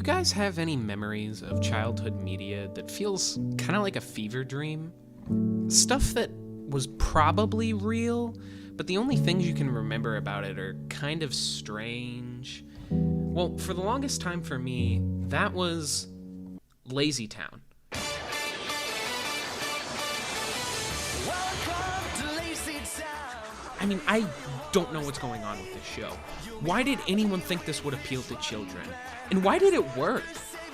guys have any memories of childhood media that feels kind of like a fever dream? Stuff that was probably real, but the only things you can remember about it are kind of strange. Well, for the longest time for me, that was Lazy Town. I mean, I don't know what's going on with this show. Why did anyone think this would appeal to children? And why did it work?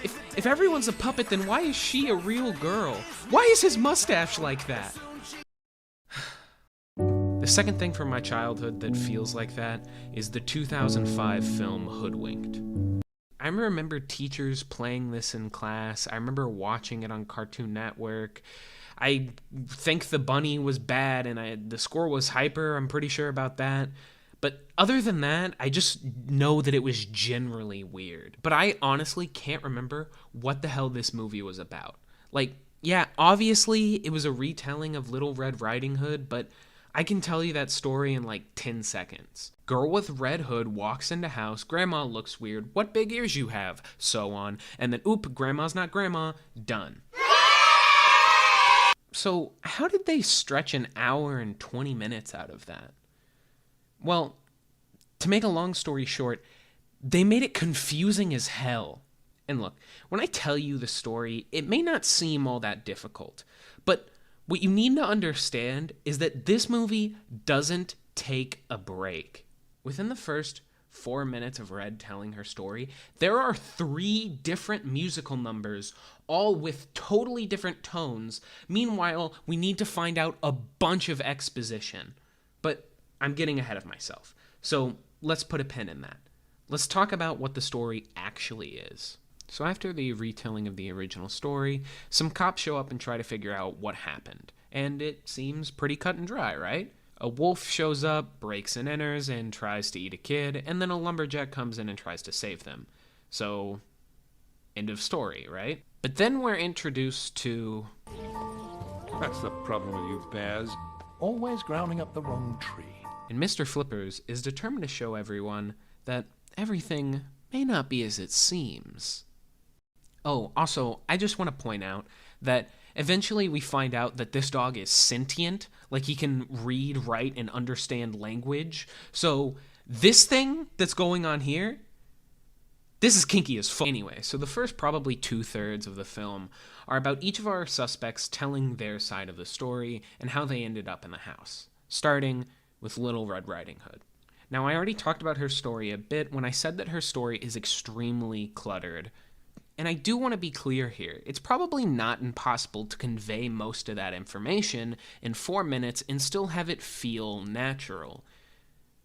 If everyone's a puppet, then why is she a real girl? Why is his mustache like that? The second thing from my childhood that feels like that is the 2005 film Hoodwinked. I remember teachers playing this in class. I remember watching it on Cartoon Network. I think the bunny was bad and the score was hyper. I'm pretty sure about that. But other than that, I just know that it was generally weird. But I honestly can't remember what the hell this movie was about. Like, yeah, obviously it was a retelling of Little Red Riding Hood, but I can tell you that story in like 10 seconds. Girl with red hood walks into house, grandma looks weird, what big ears you have, so on, and then oop, grandma's not grandma, done. So how did they stretch an hour and 20 minutes out of that? Well, to make a long story short, they made it confusing as hell. And look, when I tell you the story, it may not seem all that difficult, but what you need to understand is that this movie doesn't take a break. Within the first 4 minutes of Red telling her story, there are 3 different musical numbers, all with totally different tones. Meanwhile, we need to find out a bunch of exposition. But I'm getting ahead of myself. So let's put a pin in that. Let's talk about what the story actually is. So after the retelling of the original story, some cops show up and try to figure out what happened. And it seems pretty cut and dry, right? A wolf shows up, breaks and enters, and tries to eat a kid, and then a lumberjack comes in and tries to save them. So, end of story, right? But then we're introduced to... That's the problem with you bears. Always grounding up the wrong tree. And Mr. Flippers is determined to show everyone that everything may not be as it seems. Oh, also, I just want to point out that eventually we find out that this dog is sentient, like he can read, write, and understand language. So this thing that's going on here, this is kinky as fuck. Anyway, so the first probably 2/3 of the film are about each of our suspects telling their side of the story and how they ended up in the house, starting with Little Red Riding Hood. Now, I already talked about her story a bit when I said that her story is extremely cluttered. And I do want to be clear here. It's probably not impossible to convey most of that information in 4 minutes and still have it feel natural.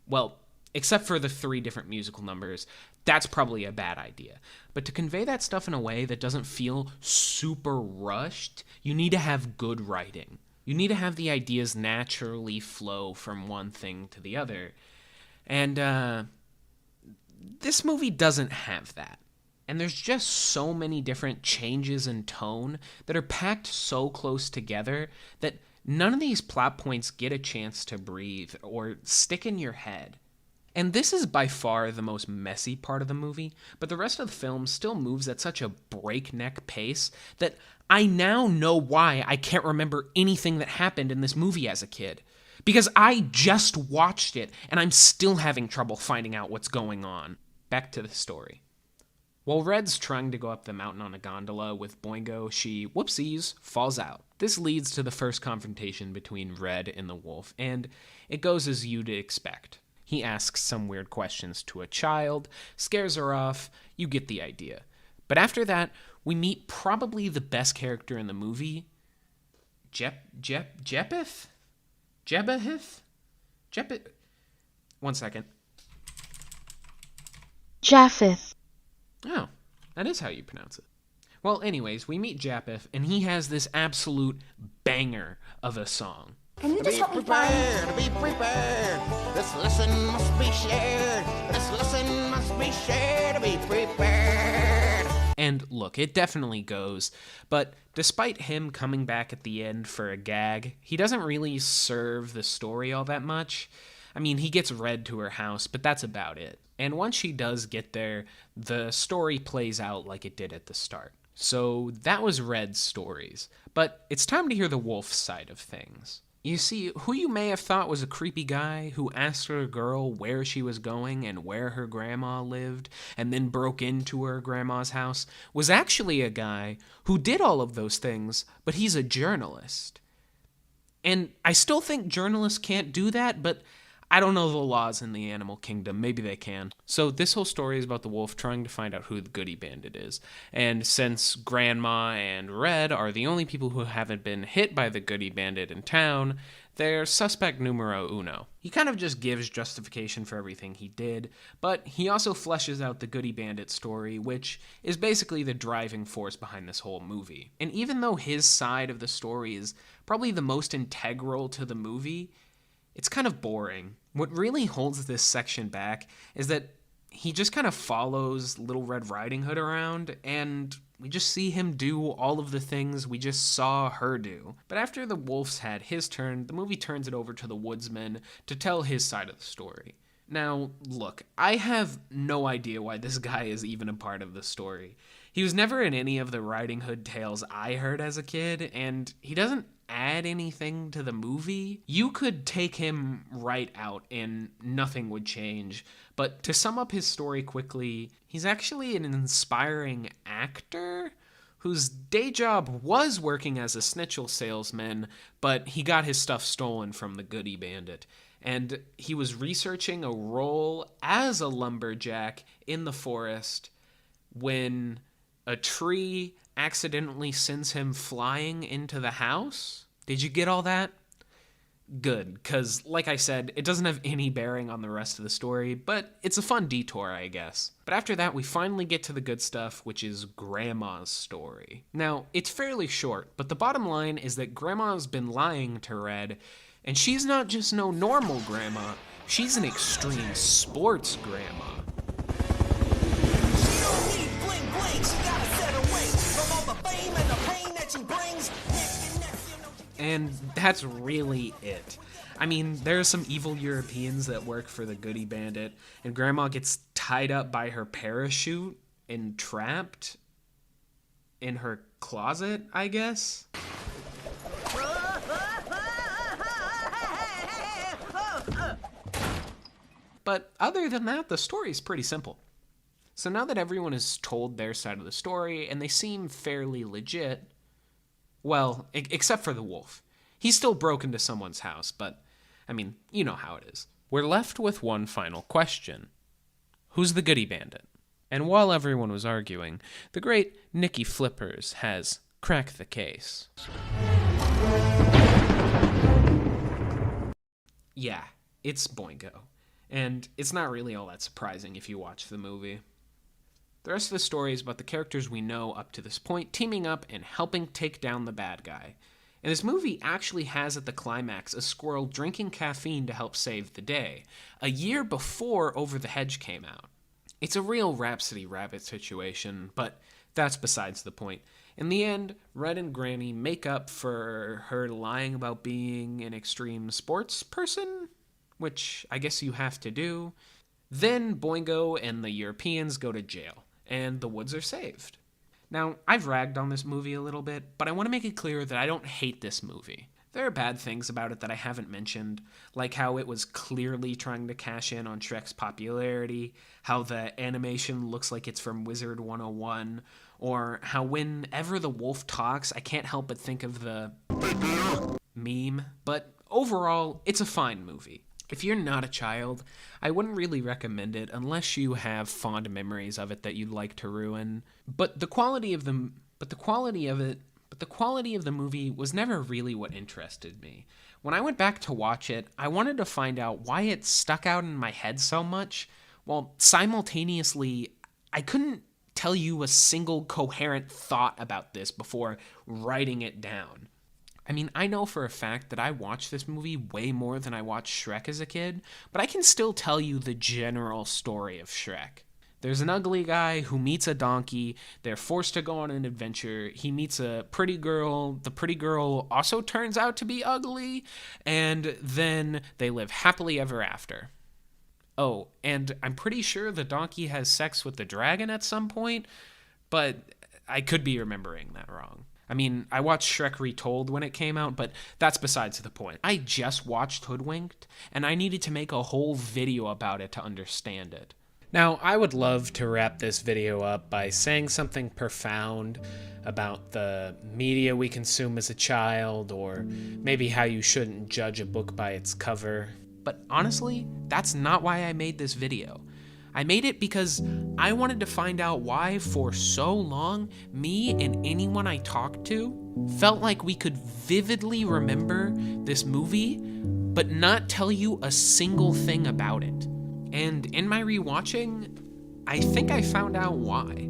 Well, except for the 3 different musical numbers, that's probably a bad idea. But to convey that stuff in a way that doesn't feel super rushed, you need to have good writing. You need to have the ideas naturally flow from one thing to the other. And this movie doesn't have that. And there's just so many different changes in tone that are packed so close together that none of these plot points get a chance to breathe or stick in your head. And this is by far the most messy part of the movie, but the rest of the film still moves at such a breakneck pace that I now know why I can't remember anything that happened in this movie as a kid. Because I just watched it and I'm still having trouble finding out what's going on. Back to the story. While Red's trying to go up the mountain on a gondola with Boingo, she, whoopsies, falls out. This leads to the first confrontation between Red and the wolf, and it goes as you'd expect. He asks some weird questions to a child, scares her off, you get the idea. But after that, we meet probably the best character in the movie, Jeppeth? One second. Japheth. Oh, that is how you pronounce it. Well, anyways, we meet Japheth, and he has this absolute banger of a song. Can you just help me find? Be prepared. This lesson must be shared. This lesson must be shared. Be prepared. And look, it definitely goes, but despite him coming back at the end for a gag, he doesn't really serve the story all that much. I mean, he gets Red to her house, but that's about it. And once she does get there, the story plays out like it did at the start. So that was Red's stories. But it's time to hear the wolf side of things. You see, who you may have thought was a creepy guy who asked a girl where she was going and where her grandma lived, and then broke into her grandma's house, was actually a guy who did all of those things, but he's a journalist. And I still think journalists can't do that, but I don't know the laws in the animal kingdom. Maybe they can. So this whole story is about the wolf trying to find out who the Goody Bandit is. And since Grandma and Red are the only people who haven't been hit by the Goody Bandit in town, they're suspect numero uno. He kind of just gives justification for everything he did, but he also fleshes out the Goody Bandit story, which is basically the driving force behind this whole movie. And even though his side of the story is probably the most integral to the movie, it's kind of boring. What really holds this section back is that he just kind of follows Little Red Riding Hood around, and we just see him do all of the things we just saw her do. But after the wolf's had his turn, the movie turns it over to the woodsman to tell his side of the story. Now, look, I have no idea why this guy is even a part of the story. He was never in any of the Riding Hood tales I heard as a kid, and he doesn't add anything to the movie. You could take him right out and nothing would change. But to sum up his story quickly, he's actually an inspiring actor whose day job was working as a Snitchel salesman, but he got his stuff stolen from the Goody Bandit. And he was researching a role as a lumberjack in the forest when a tree accidentally sends him flying into the house. Did you get all that? Good, because like I said, it doesn't have any bearing on the rest of the story, but it's a fun detour, I guess. But after that, we finally get to the good stuff, which is Grandma's story. Now, it's fairly short, but the bottom line is that Grandma's been lying to Red, and she's not just no normal grandma, she's an extreme sports grandma. And that's really it. I mean, there are some evil Europeans that work for the Goody Bandit, and Grandma gets tied up by her parachute and trapped in her closet, I guess. But other than that, the story's pretty simple. So now that everyone has told their side of the story, and they seem fairly legit, well, except for the wolf. He's still broke into someone's house, but, I mean, you know how it is. We're left with one final question. Who's the Goody Bandit? And while everyone was arguing, the great Nicky Flippers has cracked the case. Yeah, it's Boingo. And it's not really all that surprising if you watch the movie. The rest of the story is about the characters we know up to this point teaming up and helping take down the bad guy. And this movie actually has at the climax a squirrel drinking caffeine to help save the day, a year before Over the Hedge came out. It's a real Rhapsody Rabbit situation, but that's besides the point. In the end, Red and Granny make up for her lying about being an extreme sports person, which I guess you have to do. Then Boingo and the Europeans go to jail, and the woods are saved. Now, I've ragged on this movie a little bit, but I want to make it clear that I don't hate this movie. There are bad things about it that I haven't mentioned, like how it was clearly trying to cash in on Shrek's popularity, how the animation looks like it's from Wizard 101, or how whenever the wolf talks, I can't help but think of the meme. But overall, it's a fine movie. If you're not a child, I wouldn't really recommend it unless you have fond memories of it that you'd like to ruin. But the quality of the movie was never really what interested me. When I went back to watch it, I wanted to find out why it stuck out in my head so much, while simultaneously I couldn't tell you a single coherent thought about this before writing it down. I mean, I know for a fact that I watched this movie way more than I watched Shrek as a kid, but I can still tell you the general story of Shrek. There's an ugly guy who meets a donkey, they're forced to go on an adventure, he meets a pretty girl, the pretty girl also turns out to be ugly, and then they live happily ever after. Oh, and I'm pretty sure the donkey has sex with the dragon at some point, but I could be remembering that wrong. I mean, I watched Shrek Retold when it came out, but that's besides the point. I just watched Hoodwinked, and I needed to make a whole video about it to understand it. Now, I would love to wrap this video up by saying something profound about the media we consume as a child, or maybe how you shouldn't judge a book by its cover. But honestly, that's not why I made this video. I made it because I wanted to find out why for so long, me and anyone I talked to felt like we could vividly remember this movie, but not tell you a single thing about it. And in my rewatching, I think I found out why.